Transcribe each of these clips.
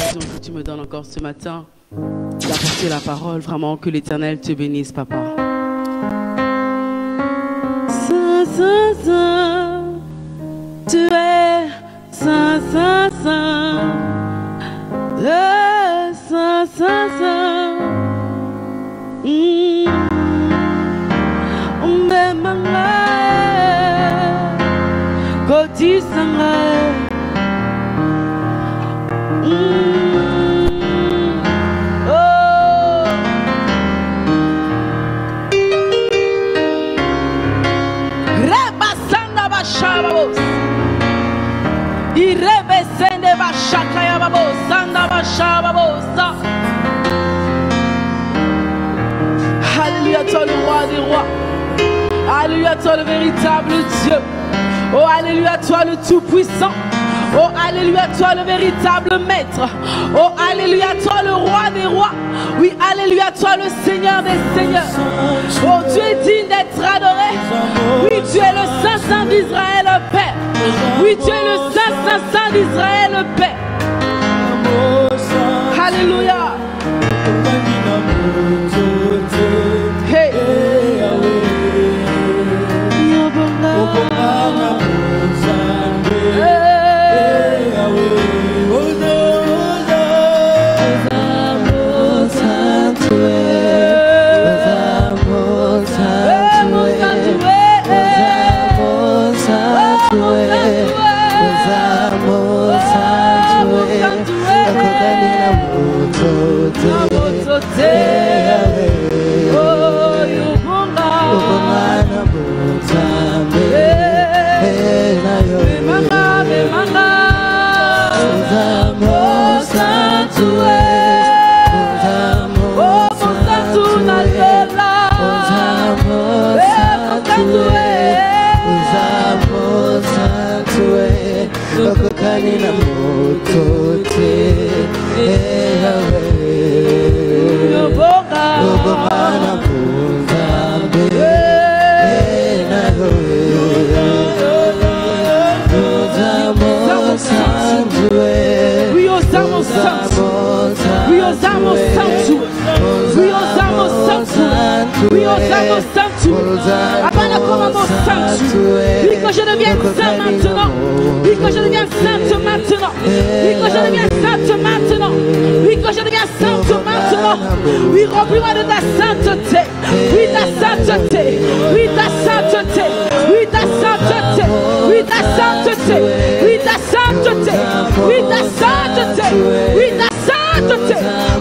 l'occasion que tu me donnes encore ce matin d'apporter la parole. Vraiment, que l'Éternel te bénisse, papa. Saint, Saint, Saint, tu es Saint, Saint, Saint, le Saint, Saint, Saint. Koti sanga. Alléluia, toi le roi des rois. Alléluia, toi le véritable Dieu. Oh, alléluia, toi le tout-puissant. Oh, alléluia, toi le véritable maître. Oh, alléluia, toi le roi des rois. Oui, alléluia, toi le Seigneur des seigneurs. Oh, tu es digne d'être adoré. Oui, tu es le Saint Saint d'Israël, le Père. Oui, tu es le Saint Saint Saint d'Israël, le Père. Alléluia. Hey. Oui, que je devienne saint maintenant. Oui, que je devienne sainte maintenant. Oui, que je devienne sainte maintenant. Oui, que je devienne sainte maintenant. Oui, remplis-moi de ta sainteté. Oui, ta sainteté. Oui, ta sainteté. Oui, ta sainteté. Oui, ta sainteté. Oui, ta sainteté. Oui, ta sainteté. Oui, ta sainteté.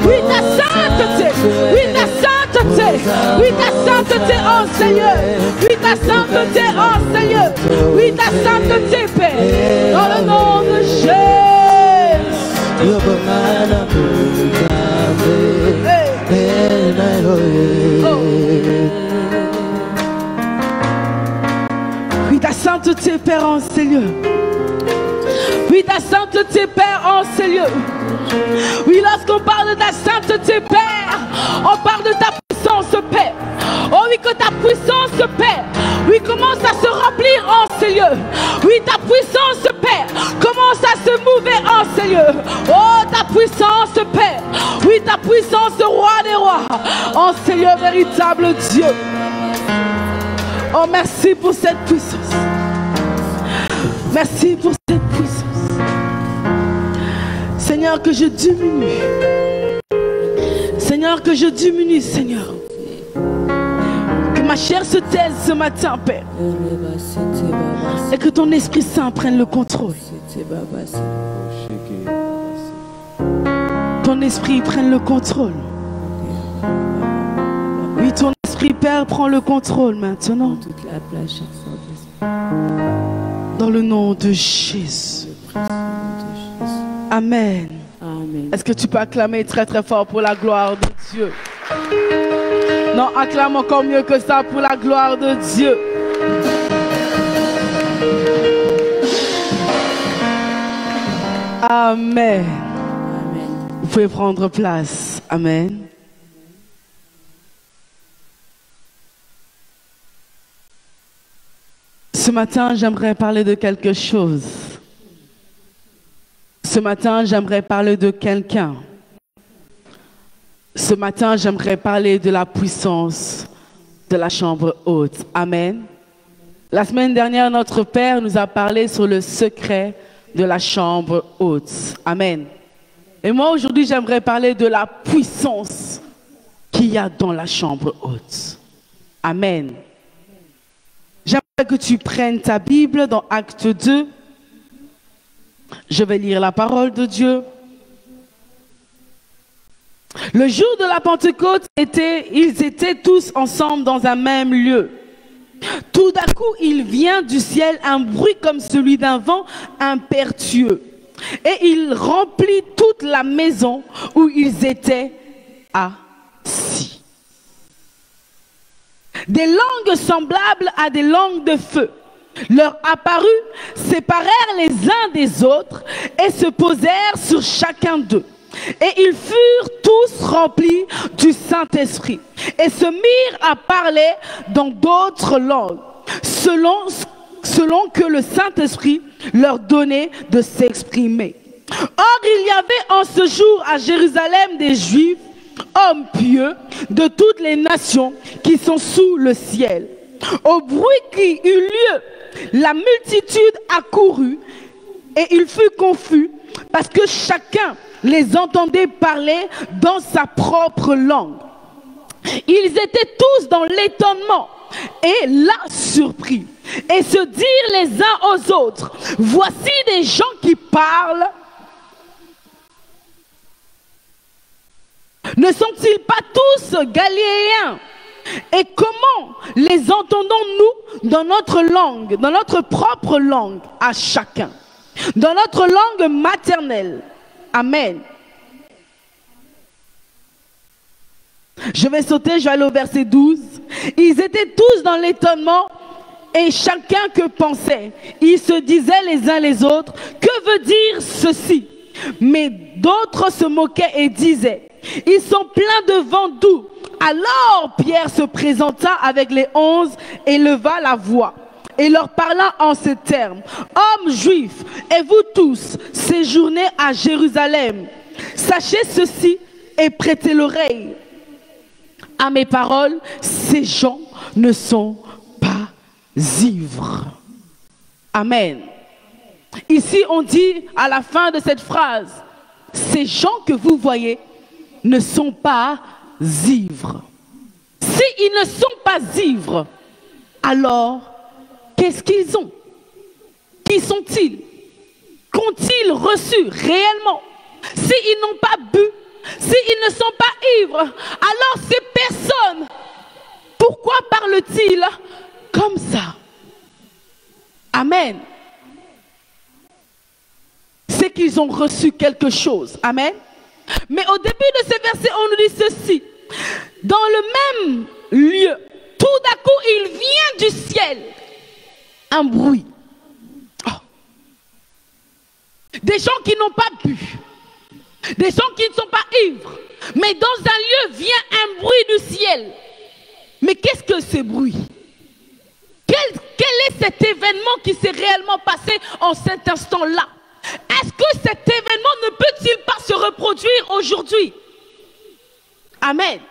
Oui, ta sainteté. Oui, ta sainteté. Oui, ta sainteté, oh Seigneur. Oui, ta sainteté, oh Seigneur. Oui, ta sainteté, Père. Dans le nom de Jésus. Hey. Oh. Oui, ta sainteté, Père, oh Seigneur. Oui, ta sainteté, Père, oh Seigneur. Oui, lorsqu'on parle de ta sainteté, Père, on parle de ta puissance, Père. Oh oui, que ta puissance, Père, oui, commence à se remplir, oh Seigneur. Oui, ta puissance, Père, commence à se mouver, oh Seigneur. Oh, ta puissance, Père. Oui, ta puissance, roi des rois. Oh Seigneur, véritable Dieu. Oh, merci pour cette puissance. Merci pour cette puissance. Seigneur, que je diminue. Seigneur, que je diminue, Seigneur. Que ma chair se taise ce matin, Père. Et que ton Esprit Saint prenne le contrôle. Ton Esprit prenne le contrôle. Oui, ton Esprit, Père, prend le contrôle maintenant. Dans le nom de Jésus. Amen. Amen. Est-ce que tu peux acclamer très très fort pour la gloire de Dieu? Non, acclame encore mieux que ça pour la gloire de Dieu. Amen. Amen. Vous pouvez prendre place. Amen. Ce matin, j'aimerais parler de quelque chose. Ce Ce matin, j'aimerais parler de quelqu'un. Ce matin, j'aimerais parler de la puissance de la chambre haute. Amen. La semaine dernière, notre Père nous a parlé sur le secret de la chambre haute. Amen. Et moi, aujourd'hui, j'aimerais parler de la puissance qu'il y a dans la chambre haute. Amen. J'aimerais que tu prennes ta Bible dans Acte 2. Je vais lire la parole de Dieu. Le jour de la Pentecôte, ils étaient tous ensemble dans un même lieu. Tout d'un coup, il vient du ciel un bruit comme celui d'un vent impétueux. Et il remplit toute la maison où ils étaient assis. Des langues semblables à des langues de feu leur apparut, séparèrent les uns des autres et se posèrent sur chacun d'eux. Et ils furent tous remplis du Saint-Esprit et se mirent à parler dans d'autres langues, selon que le Saint-Esprit leur donnait de s'exprimer. Or, il y avait en ce jour à Jérusalem des Juifs, hommes pieux de toutes les nations qui sont sous le ciel. Au bruit qui eut lieu, la multitude accourut et il fut confus parce que chacun les entendait parler dans sa propre langue. Ils étaient tous dans l'étonnement et là surpris et se dirent les uns aux autres: voici des gens qui parlent. Ne sont-ils pas tous galiléens? Et comment les entendons-nous dans notre langue, dans notre propre langue à chacun, dans notre langue maternelle? Amen. Je vais sauter, je vais aller au verset 12. Ils étaient tous dans l'étonnement et chacun que pensait. Ils se disaient les uns les autres: que veut dire ceci? Mais d'autres se moquaient et disaient: ils sont pleins de vent doux. Alors Pierre se présenta avec les 11 et leva la voix et leur parla en ces termes: hommes juifs, et vous tous séjournez à Jérusalem, sachez ceci et prêtez l'oreille à mes paroles. Ces gens ne sont pas ivres. Amen. Ici on dit à la fin de cette phrase: ces gens que vous voyez ne sont pas ivres. S'ils ne sont pas ivres, alors qu'est-ce qu'ils ont? Qui sont-ils? Qu'ont-ils reçu réellement? S'ils n'ont pas bu, s'ils ne sont pas ivres, alors ces personnes, pourquoi parlent-ils comme ça? Amen. C'est qu'ils ont reçu quelque chose. Amen. Mais au début de ce verset, on nous dit ceci: dans le même lieu, tout d'un coup, il vient du ciel un bruit. Oh. Des gens qui n'ont pas bu, des gens qui ne sont pas ivres, mais dans un lieu vient un bruit du ciel. Mais qu'est-ce que ce bruit? Quel est cet événement qui s'est réellement passé en cet instant-là? Est-ce que cet événement ne peut-il pas se reproduire aujourd'hui? Amen.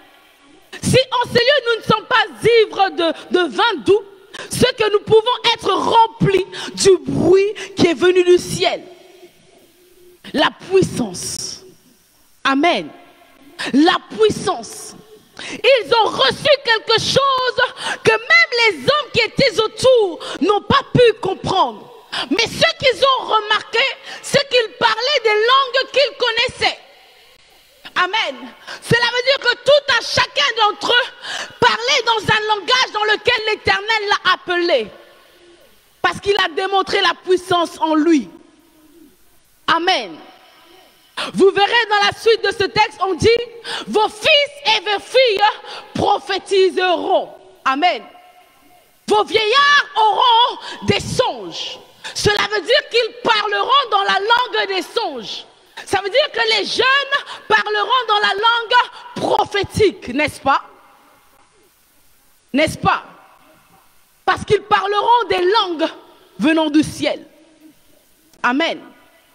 Si en ces lieux nous ne sommes pas ivres de vin doux, c'est que nous pouvons être remplis du bruit qui est venu du ciel. La puissance. Amen. La puissance. Ils ont reçu quelque chose que même les hommes qui étaient autour n'ont pas pu comprendre. Mais ce qu'ils ont remarqué, c'est qu'ils parlaient des langues qu'ils connaissaient. Amen. Cela veut dire que tout un chacun d'entre eux parlait dans un langage dans lequel l'Éternel l'a appelé. Parce qu'il a démontré la puissance en lui. Amen. Vous verrez dans la suite de ce texte, on dit: vos fils et vos filles prophétiseront. Amen. Vos vieillards auront des songes. Cela veut dire qu'ils parleront dans la langue des songes. Ça veut dire que les jeunes parleront dans la langue prophétique, n'est-ce pas? N'est-ce pas? Parce qu'ils parleront des langues venant du ciel. Amen.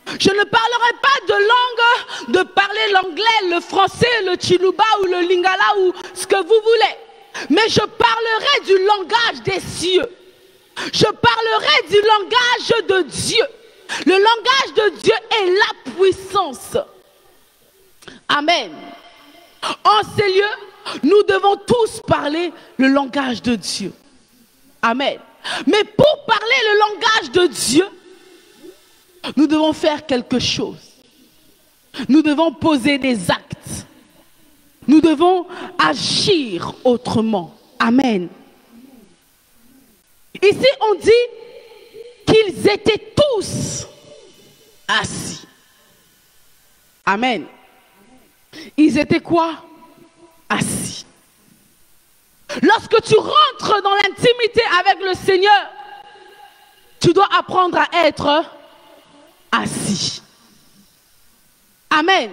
Je ne parlerai pas de langue, de parler l'anglais, le français, le chiluba ou le lingala ou ce que vous voulez. Mais je parlerai du langage des cieux. Je parlerai du langage de Dieu. Le langage de Dieu est la puissance. Amen. En ces lieux, nous devons tous parler le langage de Dieu. Amen. Mais pour parler le langage de Dieu, nous devons faire quelque chose. Nous devons poser des actes. Nous devons agir autrement. Amen. Ici, on dit qu'ils étaient tous assis. Amen. Ils étaient quoi? Assis. Lorsque tu rentres dans l'intimité avec le Seigneur, tu dois apprendre à être assis. Amen.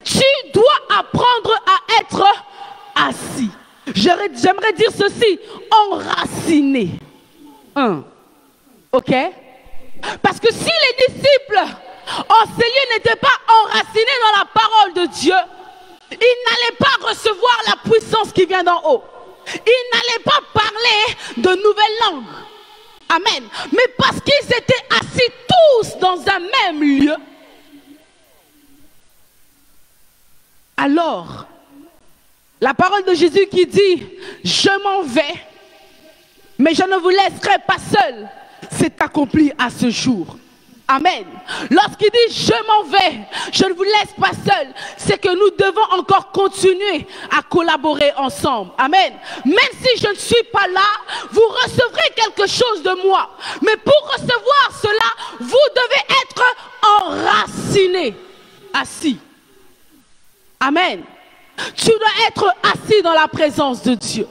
Tu dois apprendre à être assis. J'aimerais dire ceci, enraciné. Ok? Parce que si les disciples enseignés n'étaient pas enracinés dans la parole de Dieu, ils n'allaient pas recevoir la puissance qui vient d'en haut. Ils n'allaient pas parler de nouvelles langues. Amen. Mais parce qu'ils étaient assis tous dans un même lieu, alors, la parole de Jésus qui dit, je m'en vais, mais je ne vous laisserai pas seul, c'est accompli à ce jour. Amen. Lorsqu'il dit je m'en vais, je ne vous laisse pas seul, c'est que nous devons encore continuer à collaborer ensemble. Amen. Même si je ne suis pas là, vous recevrez quelque chose de moi. Mais pour recevoir cela, vous devez être enraciné, assis. Amen. Tu dois être assis dans la présence de Dieu.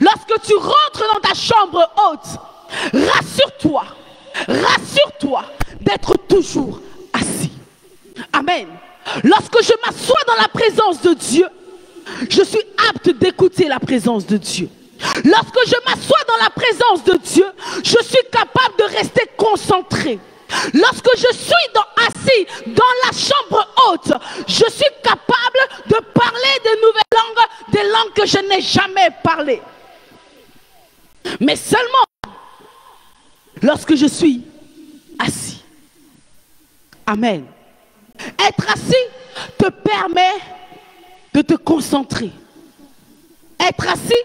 Lorsque tu rentres dans ta chambre haute, rassure-toi d'être toujours assis. Amen. Lorsque je m'assois dans la présence de Dieu, je suis apte d'écouter la présence de Dieu. Lorsque je m'assois dans la présence de Dieu, je suis capable de rester concentré. Lorsque je suis assis dans la chambre haute, je suis capable de parler de nouvelles langues, des langues que je n'ai jamais parlées. Mais seulement lorsque je suis assis. Amen. Être assis te permet de te concentrer. Être assis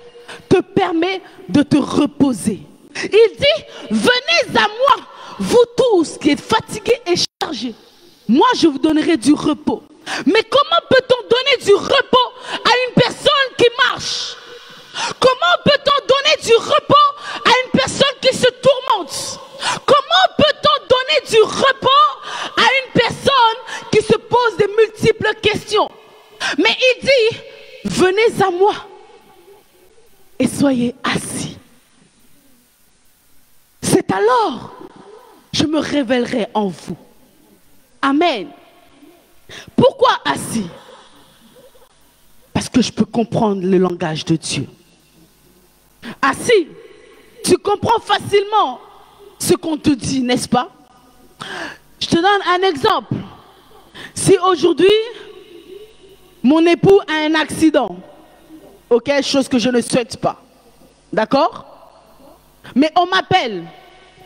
te permet de te reposer. Il dit, venez à moi, vous tous qui êtes fatigués et chargés. Moi, je vous donnerai du repos. Mais comment peut-on donner du repos à une personne qui marche? Comment peut-on donner du repos à une personne qui se tourmente? Comment peut-on donner du repos à une personne qui se pose des multiples questions? Mais il dit, venez à moi et soyez assis. C'est alors je me révélerai en vous. Amen. Pourquoi assis? Parce que je peux comprendre le langage de Dieu. Assis, tu comprends facilement ce qu'on te dit, n'est-ce pas? Je te donne un exemple. Si aujourd'hui, mon époux a un accident, ok, chose que je ne souhaite pas, d'accord? Mais on m'appelle,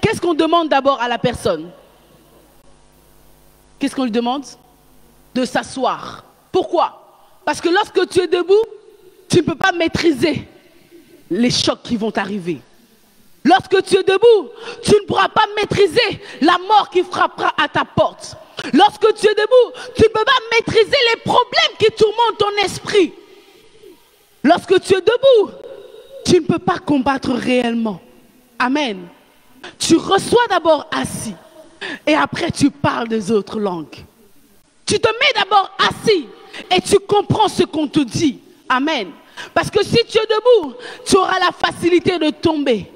qu'est-ce qu'on demande d'abord à la personne? Qu'est-ce qu'on lui demande? De s'asseoir. Pourquoi? Parce que lorsque tu es debout, tu ne peux pas maîtriser les chocs qui vont arriver. Lorsque tu es debout, tu ne pourras pas maîtriser la mort qui frappera à ta porte. Lorsque tu es debout, tu ne peux pas maîtriser les problèmes qui tourmentent ton esprit. Lorsque tu es debout, tu ne peux pas combattre réellement. Amen. Tu reçois d'abord assis et après tu parles des autres langues. Tu te mets d'abord assis et tu comprends ce qu'on te dit. Amen. Parce que si tu es debout, tu auras la facilité de tomber.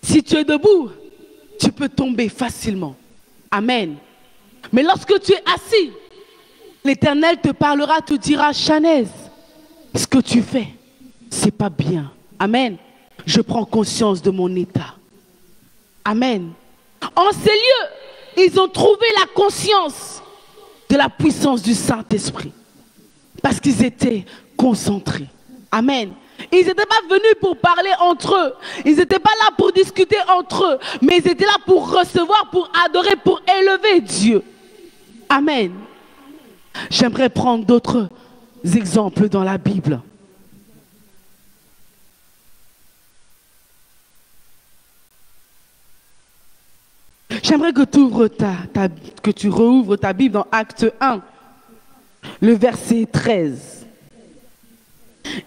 Si tu es debout, tu peux tomber facilement. Amen. Mais lorsque tu es assis, l'Éternel te parlera, te dira, Chanez, ce que tu fais, c'est pas bien. Amen. Je prends conscience de mon état. Amen. En ces lieux, ils ont trouvé la conscience de la puissance du Saint-Esprit. Parce qu'ils étaient concentrés. Amen. Ils n'étaient pas venus pour parler entre eux. Ils n'étaient pas là pour discuter entre eux. Mais ils étaient là pour recevoir, pour adorer, pour élever Dieu. Amen. J'aimerais prendre d'autres exemples dans la Bible. J'aimerais que tu rouvres ta Bible dans Acte 1, le verset 13.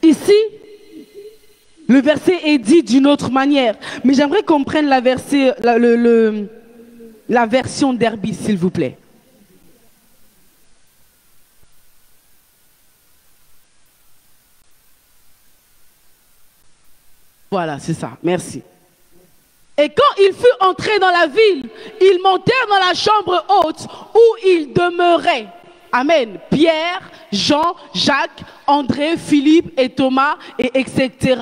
Ici, le verset est dit d'une autre manière, mais j'aimerais qu'on prenne la version Derby, s'il vous plaît. Voilà, c'est ça, merci. Et quand il fut entré dans la ville, ils montèrent dans la chambre haute où il demeurait. Amen. Pierre, Jean, Jacques, André, Philippe et Thomas, et etc.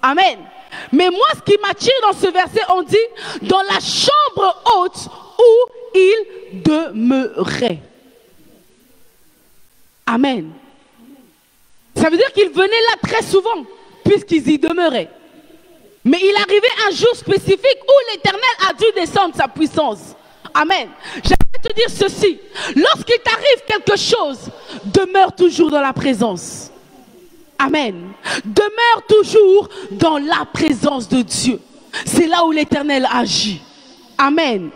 Amen. Mais moi, ce qui m'attire dans ce verset, on dit dans la chambre haute où il demeurait. Amen. Ça veut dire qu'il venait là très souvent, puisqu'ils y demeuraient. Mais il arrivait un jour spécifique où l'Éternel a dû descendre sa puissance. Amen. J'aimerais te dire ceci. Lorsqu'il t'arrive quelque chose, demeure toujours dans la présence. Amen. Demeure toujours dans la présence de Dieu. C'est là où l'Éternel agit. Amen.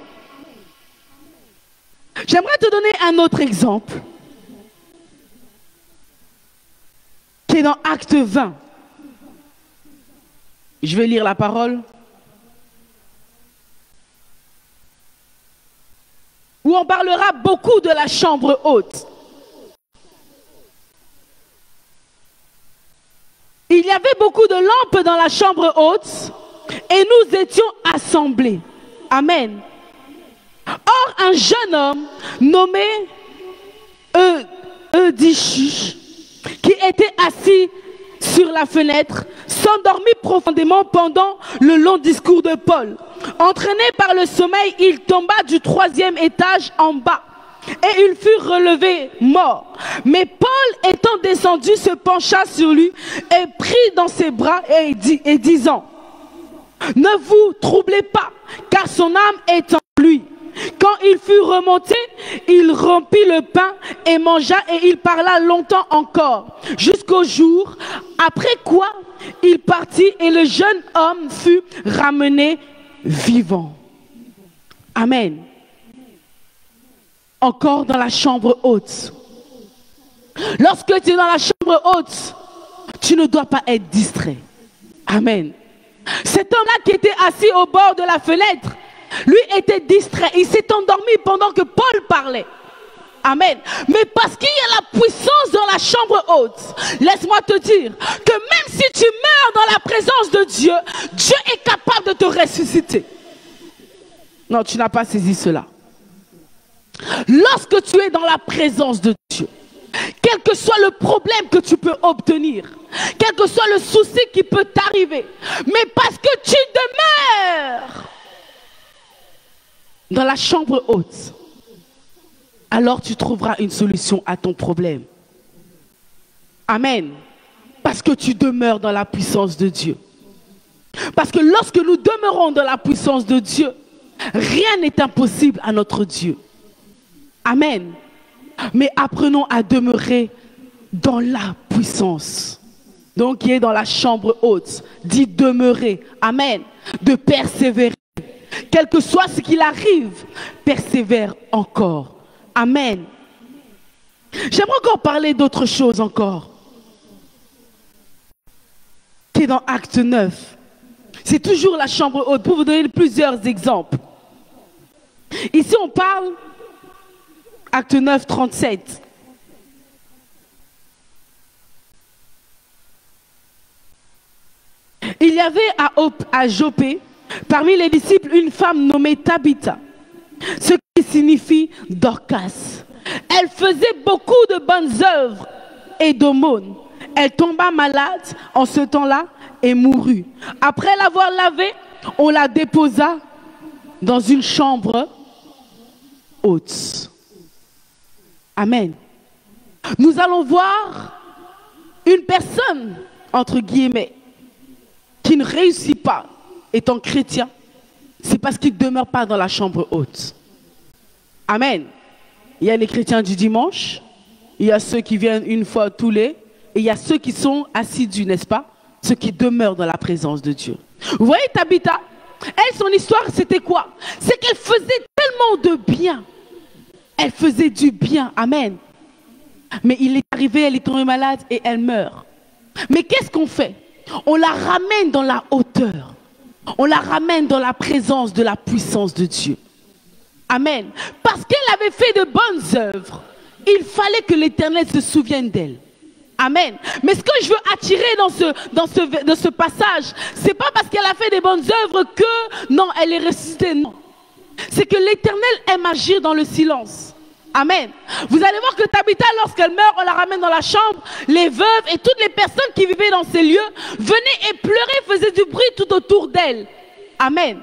J'aimerais te donner un autre exemple qui est dans Acte 20. Je vais lire la parole. Où on parlera beaucoup de la chambre haute. Il y avait beaucoup de lampes dans la chambre haute et nous étions assemblés. Amen. Or, un jeune homme nommé Eutyche, qui était assis sur la fenêtre, s'endormit profondément pendant le long discours de Paul. Entraîné par le sommeil, il tomba du 3e étage en bas et il fut relevé mort. Mais Paul, étant descendu, se pencha sur lui et prit dans ses bras et disant: ne vous troublez pas, car son âme est en lui. Quand il fut remonté, il rompit le pain et mangea, et il parla longtemps encore, jusqu'au jour, après quoi il partit et le jeune homme fut ramené vivant. Amen. Encore dans la chambre haute. Lorsque tu es dans la chambre haute, tu ne dois pas être distrait. Amen. Cet homme-là qui était assis au bord de la fenêtre, lui était distrait. Il s'est endormi pendant que Paul parlait. Amen. Mais parce qu'il y a la puissance dans la chambre haute, laisse-moi te dire que même si tu meurs dans la présence de Dieu, Dieu est capable de te ressusciter. Non, tu n'as pas saisi cela. Lorsque tu es dans la présence de Dieu, quel que soit le problème que tu peux obtenir, quel que soit le souci qui peut t'arriver, mais parce que tu demeures dans la chambre haute, alors tu trouveras une solution à ton problème. Amen. Parce que tu demeures dans la puissance de Dieu. Parce que lorsque nous demeurons dans la puissance de Dieu, rien n'est impossible à notre Dieu. Amen. Mais apprenons à demeurer dans la puissance. Donc, qui est dans la chambre haute, dit demeurer. Amen. De persévérer. Quel que soit ce qu'il arrive, persévère encore. Amen. J'aimerais encore parler d'autre chose encore. Qui est dans Acte 9. C'est toujours la chambre haute. Pour vous donner plusieurs exemples. Ici, on parle, Acte 9, 37. Il y avait à Jopé, parmi les disciples, une femme nommée Tabitha, ce qui signifie Dorcas. Elle faisait beaucoup de bonnes œuvres et d'aumônes. Elle tomba malade en ce temps-là et mourut. Après l'avoir lavée, on la déposa dans une chambre haute. Amen. Nous allons voir une personne, entre guillemets, qui ne réussit pas étant chrétien, c'est parce qu'il ne demeure pas dans la chambre haute. Amen. Il y a les chrétiens du dimanche, il y a ceux qui viennent une fois tous les, et il y a ceux qui sont assidus, n'est-ce pas? Ceux qui demeurent dans la présence de Dieu. Vous voyez Tabitha, elle, son histoire, c'était quoi? C'est qu'elle faisait tellement de bien. Elle faisait du bien. Amen. Mais il est arrivé, elle est tombée malade et elle meurt. Mais qu'est-ce qu'on fait? On la ramène dans la hauteur. On la ramène dans la présence de la puissance de Dieu. Amen. Parce qu'elle avait fait de bonnes œuvres, il fallait que l'Éternel se souvienne d'elle. Amen. Mais ce que je veux attirer dans ce passage, c'est pas parce qu'elle a fait des bonnes œuvres que, non, elle est ressuscitée, non. C'est que l'Éternel aime agir dans le silence. Amen. Vous allez voir que Tabitha, lorsqu'elle meurt, on la ramène dans la chambre. Les veuves et toutes les personnes qui vivaient dans ces lieux venaient et pleuraient, faisaient du bruit tout autour d'elle. Amen.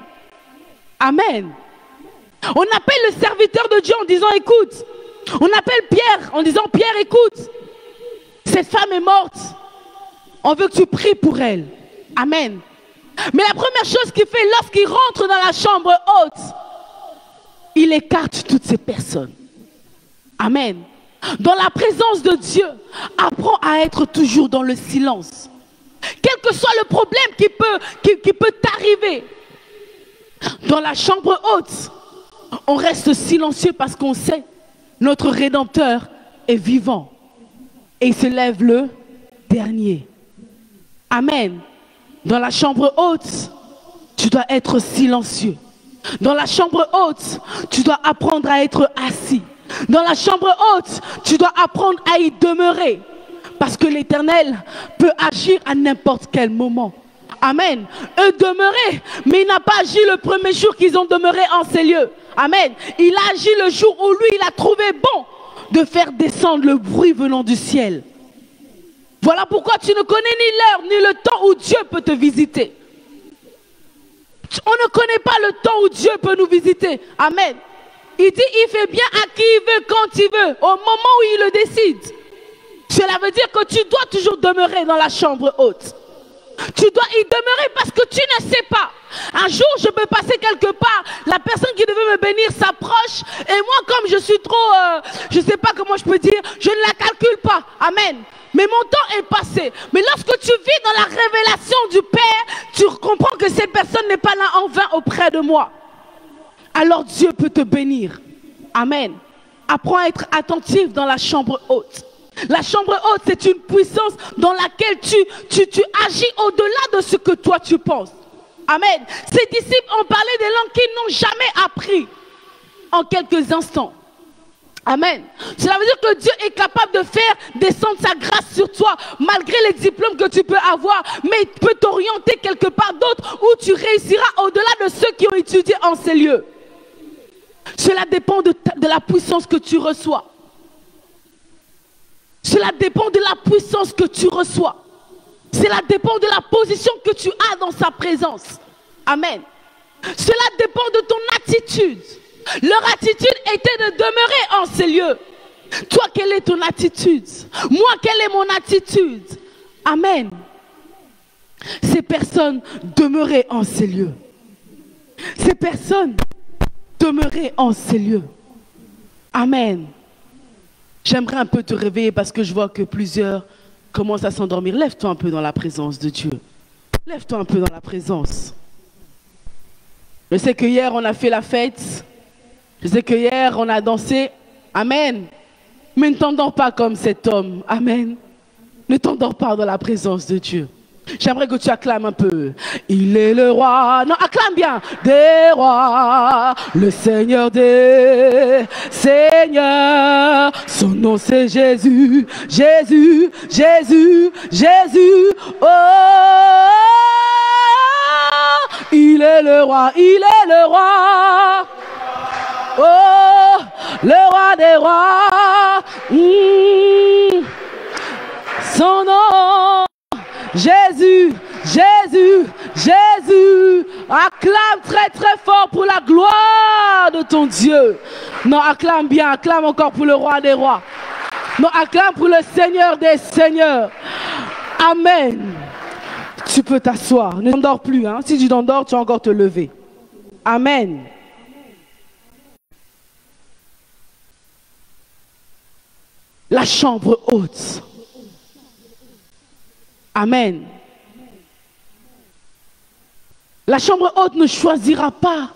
Amen. On appelle le serviteur de Dieu en disant, écoute. On appelle Pierre en disant, Pierre, écoute. Cette femme est morte. On veut que tu pries pour elle. Amen. Mais la première chose qu'il fait lorsqu'il rentre dans la chambre haute, il écarte toutes ces personnes. Amen. Dans la présence de Dieu, apprends à être toujours dans le silence. Quel que soit le problème qui peut t'arriver, dans la chambre haute, on reste silencieux parce qu'on sait notre Rédempteur est vivant. Et il se lève le dernier. Amen. Dans la chambre haute, tu dois être silencieux. Dans la chambre haute, tu dois apprendre à être assis. Dans la chambre haute, tu dois apprendre à y demeurer. Parce que l'Éternel peut agir à n'importe quel moment. Amen. Eux demeuraient, mais il n'a pas agi le premier jour qu'ils ont demeuré en ces lieux. Amen. Il a agi le jour où lui, il a trouvé bon de faire descendre le bruit venant du ciel. Voilà pourquoi tu ne connais ni l'heure ni le temps où Dieu peut te visiter. On ne connaît pas le temps où Dieu peut nous visiter. Amen. Il dit, il fait bien à qui il veut, quand il veut, au moment où il le décide. Cela veut dire que tu dois toujours demeurer dans la chambre haute. Tu dois y demeurer parce que tu ne sais pas. Un jour, je peux passer quelque part, la personne qui devait me bénir s'approche et moi, comme je suis trop, je ne sais pas comment je peux dire, je ne la calcule pas. Amen. Mais mon temps est passé. Mais lorsque tu vis dans la révélation du Père, tu comprends que cette personne n'est pas là en vain auprès de moi. Alors Dieu peut te bénir. Amen. Apprends à être attentif dans la chambre haute. La chambre haute, c'est une puissance dans laquelle tu agis au-delà de ce que toi tu penses. Amen. Ces disciples ont parlé des langues qu'ils n'ont jamais appris en quelques instants. Amen. Cela veut dire que Dieu est capable de faire descendre sa grâce sur toi, malgré les diplômes que tu peux avoir, mais il peut t'orienter quelque part d'autre où tu réussiras au-delà de ceux qui ont étudié en ces lieux. Cela dépend de la puissance que tu reçois. Cela dépend de la puissance que tu reçois. Cela dépend de la position que tu as dans sa présence. Amen. Cela dépend de ton attitude. Leur attitude était de demeurer en ces lieux. Toi, quelle est ton attitude? Moi, quelle est mon attitude? Amen. Ces personnes demeuraient en ces lieux. Ces personnes demeuraient en ces lieux. Amen. J'aimerais un peu te réveiller parce que je vois que plusieurs commencent à s'endormir. Lève-toi un peu dans la présence de Dieu. Lève-toi un peu dans la présence. Je sais que hier, on a fait la fête. Je sais que hier, on a dansé. Amen. Mais ne t'endors pas comme cet homme. Amen. Ne t'endors pas dans la présence de Dieu. J'aimerais que tu acclames un peu. Il est le roi. Non, acclame bien. Des rois. Le Seigneur des Seigneurs. Son nom c'est Jésus. Jésus, Jésus, Jésus. Oh, il est le roi. Il est le roi. Oh, le roi des rois. Son nom. Jésus, Jésus, Jésus. Acclame très très fort pour la gloire gloire de ton Dieu. Non, acclame bien, acclame encore pour le roi des rois. Non, acclame pour le Seigneur des seigneurs. Amen. Tu peux t'asseoir. Ne t'endors plus. Hein? Si tu t'endors, tu vas encore te lever. Amen. La chambre haute. Amen. La chambre haute ne choisira pas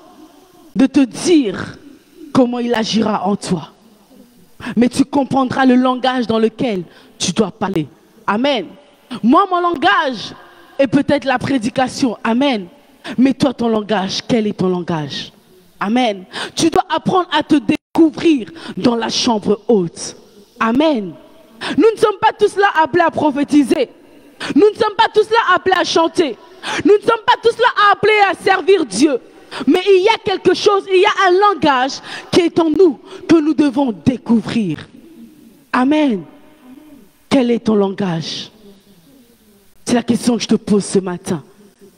de te dire comment il agira en toi. Mais tu comprendras le langage dans lequel tu dois parler. Amen. Moi, mon langage est peut-être la prédication. Amen. Mais toi, ton langage, quel est ton langage? Amen. Tu dois apprendre à te découvrir dans la chambre haute. Amen. Nous ne sommes pas tous là appelés à prophétiser. Nous ne sommes pas tous là appelés à chanter. Nous ne sommes pas tous là appelés à servir Dieu. Mais il y a quelque chose, il y a un langage qui est en nous que nous devons découvrir. Amen. Quel est ton langage? C'est la question que je te pose ce matin.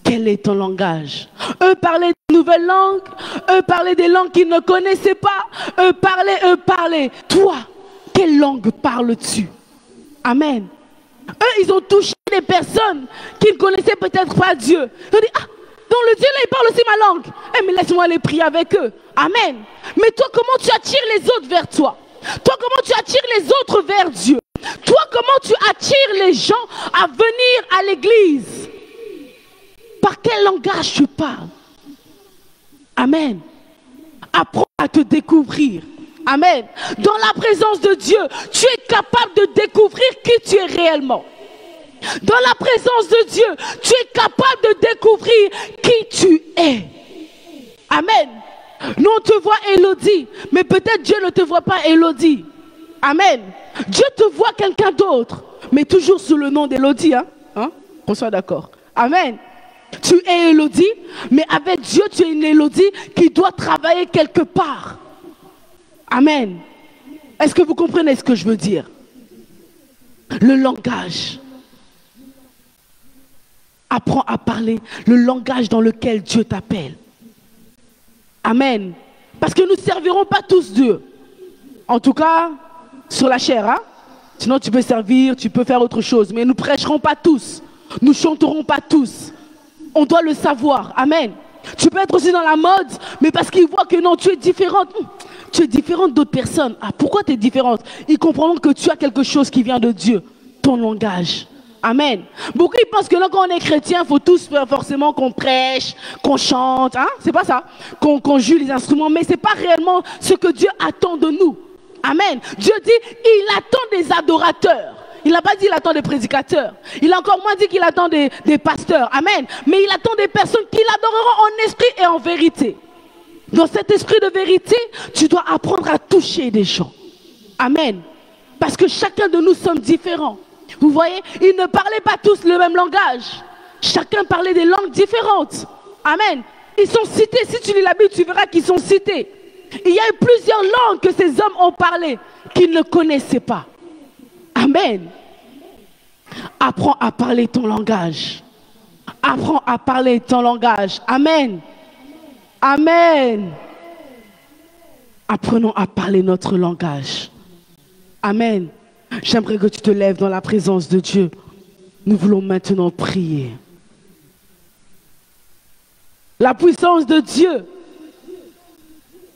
Quel est ton langage? Eux parlaient de nouvelles langues, eux parlaient des langues qu'ils ne connaissaient pas, eux parlaient. Toi, quelle langue parles-tu? Amen. Eux, ils ont touché des personnes qui ne connaissaient peut-être pas Dieu. Ils ont dit, ah, donc le Dieu là, il parle aussi ma langue. Eh, mais laisse-moi aller prier avec eux. Amen. Mais toi, comment tu attires les autres vers toi? Toi, comment tu attires les autres vers Dieu? Toi, comment tu attires les gens à venir à l'église? Par quel langage tu parles? Amen. Apprends à te découvrir. Amen. Dans la présence de Dieu, tu es capable de découvrir qui tu es réellement. Dans la présence de Dieu, tu es capable de découvrir qui tu es. Amen. Nous, on te voit Élodie, mais peut-être Dieu ne te voit pas Élodie. Amen. Dieu te voit quelqu'un d'autre, mais toujours sous le nom d'Élodie. Hein? Qu'on soit d'accord. Amen. Tu es Élodie, mais avec Dieu, tu es une Élodie qui doit travailler quelque part. Amen. Est-ce que vous comprenez ce que je veux dire? Le langage. Apprends à parler le langage dans lequel Dieu t'appelle. Amen. Parce que nous ne servirons pas tous Dieu. En tout cas, sur la chair. Hein? Sinon, tu peux servir, tu peux faire autre chose. Mais nous ne prêcherons pas tous. Nous ne chanterons pas tous. On doit le savoir. Amen. Tu peux être aussi dans la mode, mais parce qu'ils voient que non, tu es différente. Tu es différente d'autres personnes. Ah, pourquoi tu es différente? Ils comprendront que tu as quelque chose qui vient de Dieu. Ton langage. Amen. Beaucoup ils pensent que là, quand on est chrétien, il faut tous faire forcément qu'on prêche, qu'on chante. Hein? C'est pas ça. Qu'on joue les instruments. Mais ce n'est pas réellement ce que Dieu attend de nous. Amen. Dieu dit, il attend des adorateurs. Il n'a pas dit qu'il attend des prédicateurs. Il a encore moins dit qu'il attend des pasteurs. Amen. Mais il attend des personnes qui l'adoreront en esprit et en vérité. Dans cet esprit de vérité, tu dois apprendre à toucher des gens. Amen. Parce que chacun de nous sommes différents. Vous voyez, ils ne parlaient pas tous le même langage. Chacun parlait des langues différentes. Amen. Ils sont cités. Si tu lis la Bible, tu verras qu'ils sont cités. Il y a eu plusieurs langues que ces hommes ont parlé qu'ils ne connaissaient pas. Amen. Apprends à parler ton langage. Apprends à parler ton langage. Amen. Amen. Apprenons à parler notre langage. Amen. J'aimerais que tu te lèves dans la présence de Dieu. Nous voulons maintenant prier. La puissance de Dieu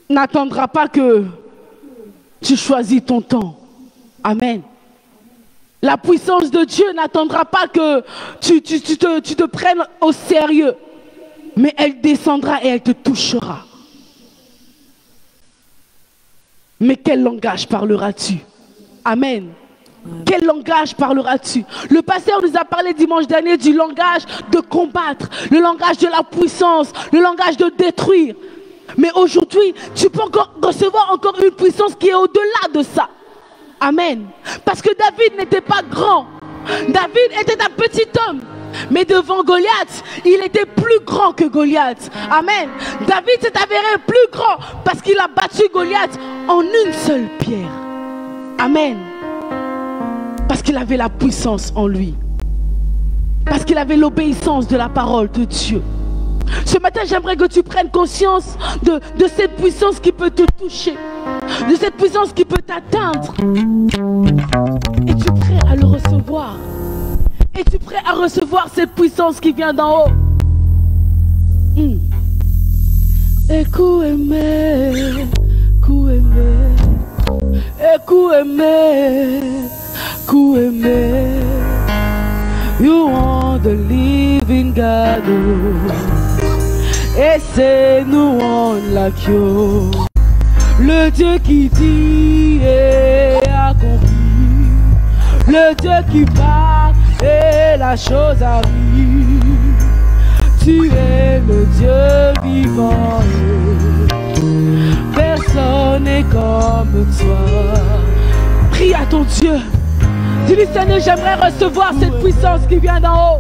n'attendra pas que tu choisis ton temps. Amen. La puissance de Dieu n'attendra pas que tu te prennes au sérieux. Mais elle descendra et elle te touchera. Mais quel langage parleras-tu? Amen. Quel langage parleras-tu? Le pasteur nous a parlé dimanche dernier du langage de combattre, le langage de la puissance, le langage de détruire. Mais aujourd'hui, tu peux encore recevoir encore une puissance qui est au-delà de ça. Amen. Parce que David n'était pas grand. David était un petit homme. Mais devant Goliath, il était plus grand que Goliath. Amen. David s'est avéré plus grand parce qu'il a battu Goliath en une seule pierre. Amen. Parce qu'il avait la puissance en lui. Parce qu'il avait l'obéissance de la parole de Dieu. Ce matin, j'aimerais que tu prennes conscience de cette puissance qui peut te toucher, de cette puissance qui peut t'atteindre. Es-tu prêt à le recevoir? Es-tu prêt à recevoir cette puissance qui vient d'en haut? You are the living God. Et c'est nous on like you. Le Dieu qui dit et accomplit. Le Dieu qui parle et la chose arrive. Tu es le Dieu vivant. Personne n'est comme toi. Prie à ton Dieu. Dis-lui, Seigneur, j'aimerais recevoir cette puissance qui vient d'en haut.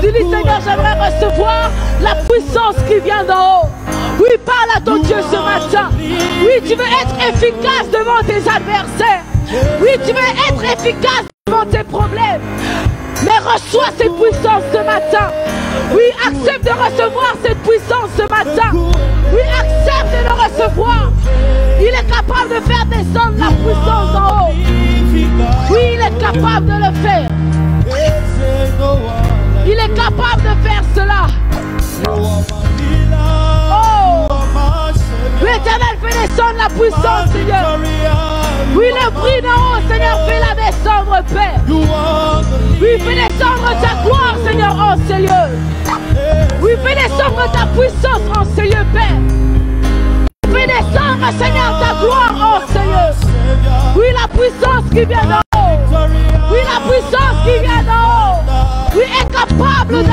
Dis-lui, Seigneur, j'aimerais recevoir la puissance qui vient d'en haut. Oui, parle à ton Dieu ce matin. Oui, tu veux être efficace devant tes adversaires. Oui, tu veux être efficace devant tes problèmes. Mais reçois cette puissance ce matin. Oui, accepte de recevoir cette puissance ce matin. Oui, accepte de le recevoir. Il est capable de faire descendre la puissance en haut. Oui, il est capable de le faire. Il est capable de faire cela. Oh, l'Éternel fait descendre la puissance, Seigneur. Oui, le prix d'en haut, Seigneur, fais-la descendre, Père. Oui, fais descendre ta gloire, Seigneur, en ces lieux. Oui, fais descendre ta puissance en ces lieux, Père. Fais descendre, Seigneur, ta gloire en ces lieux. Oui, la puissance qui vient d'en haut. Oui, la puissance qui vient d'en haut. Oui, est capable